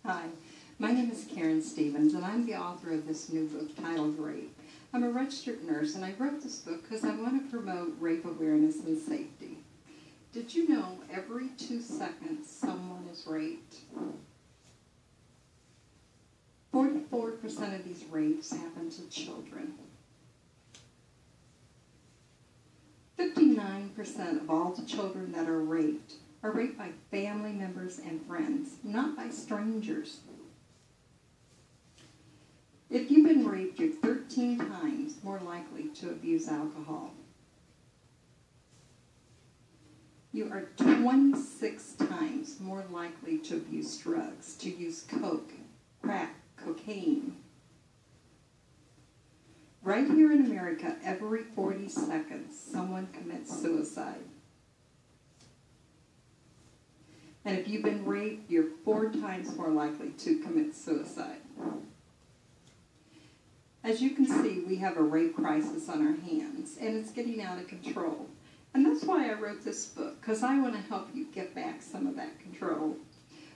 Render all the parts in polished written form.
Hi, my name is Karen Stevens, and I'm the author of this new book titled Rape. I'm a registered nurse, and I wrote this book because I want to promote rape awareness and safety. Did you know every 2 seconds someone is raped? 44% of these rapes happen to children. 59% of all the children that are raped by family members and friends, not by strangers. If you've been raped, you're 13 times more likely to abuse alcohol. You are 26 times more likely to abuse drugs, to use coke, crack, cocaine. Right here in America, every 40 seconds, someone commits suicide. And if you've been raped, you're 4 times more likely to commit suicide. As you can see, we have a rape crisis on our hands, and it's getting out of control. And that's why I wrote this book, because I want to help you get back some of that control.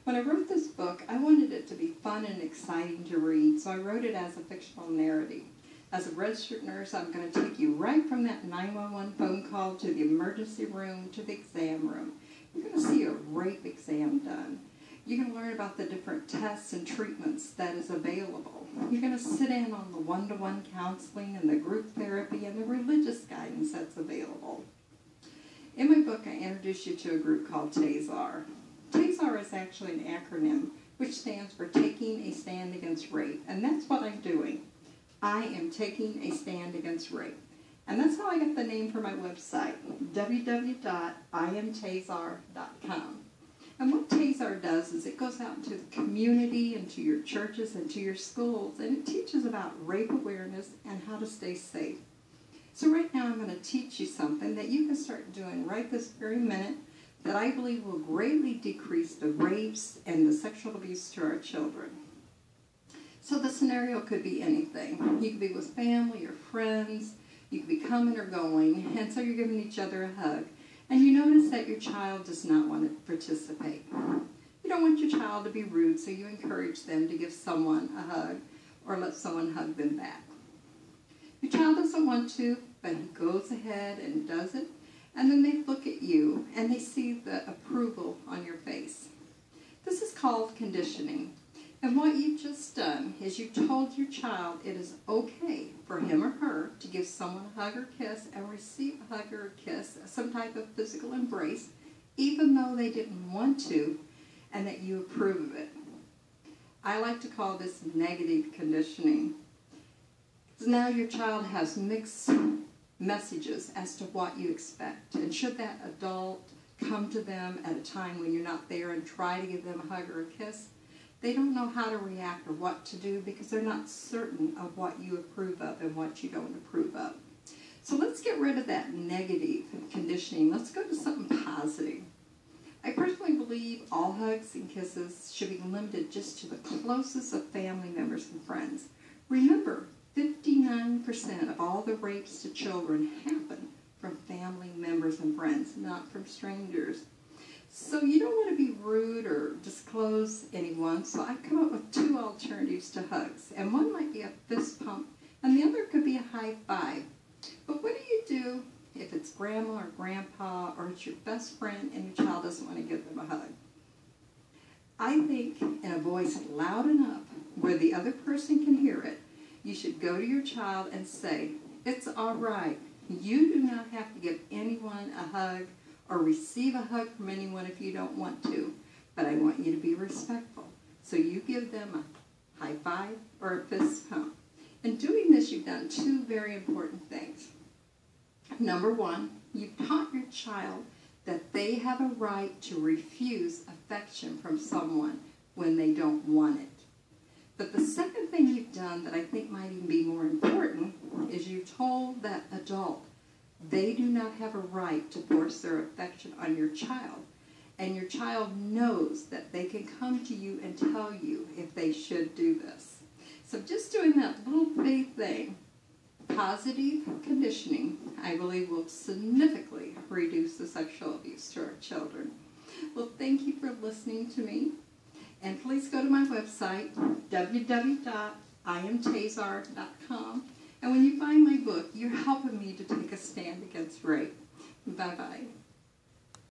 When I wrote this book, I wanted it to be fun and exciting to read, so I wrote it as a fictional narrative. As a registered nurse, I'm going to take you right from that 911 phone call to the emergency room to the exam room. You're going to see a rape exam done. You're going to learn about the different tests and treatments that is available. You're going to sit in on the one-to-one counseling and the group therapy and the religious guidance that's available. In my book, I introduce you to a group called TASAR. TASAR is actually an acronym which stands for Taking a Stand Against Rape, and that's what I'm doing. I am taking a stand against rape. And that's how I got the name for my website, www.imtasar.com. And what TASAR does is it goes out into the community, into your churches, and to your schools, and it teaches about rape awareness and how to stay safe. So right now I'm going to teach you something that you can start doing right this very minute that I believe will greatly decrease the rapes and the sexual abuse to our children. So the scenario could be anything. You could be with family or friends. You could be coming or going, and so you're giving each other a hug. And you notice that your child does not want to participate. You don't want your child to be rude, so you encourage them to give someone a hug or let someone hug them back. Your child doesn't want to, but he goes ahead and does it, and then they look at you, and they see the approval on your face. This is called conditioning. And what you've just done is you told your child it is okay for him or her to give someone a hug or kiss and receive a hug or a kiss, some type of physical embrace, even though they didn't want to, and that you approve of it. I like to call this negative conditioning. So now your child has mixed messages as to what you expect. And should that adult come to them at a time when you're not there and try to give them a hug or a kiss, they don't know how to react or what to do because they're not certain of what you approve of and what you don't approve of. So let's get rid of that negative conditioning. Let's go to something positive. I personally believe all hugs and kisses should be limited just to the closest of family members and friends. Remember, 59% of all the rapes to children happen from family members and friends, not from strangers. So you don't want to be rude or disclose anyone, so I've come up with 2 alternatives to hugs. And one might be a fist pump, and the other could be a high five. But what do you do if it's grandma or grandpa, or it's your best friend and your child doesn't want to give them a hug? I think in a voice loud enough where the other person can hear it, you should go to your child and say, "It's all right. You do not have to give anyone a hug or receive a hug from anyone if you don't want to, but I want you to be respectful." So you give them a high five or a fist pump. In doing this, you've done 2 very important things. Number 1, you've taught your child that they have a right to refuse affection from someone when they don't want it. But the second thing you've done that I think might even be more important is you've told that adult they do not have a right to force their affection on your child. And your child knows that they can come to you and tell you if they should do this. So just doing that little bitty thing, positive conditioning, I believe will significantly reduce the sexual abuse to our children. Well, thank you for listening to me. And please go to my website. website, www.iamtazar.com. And when you find my book, you're helping me to take a stand against rape. Bye-bye.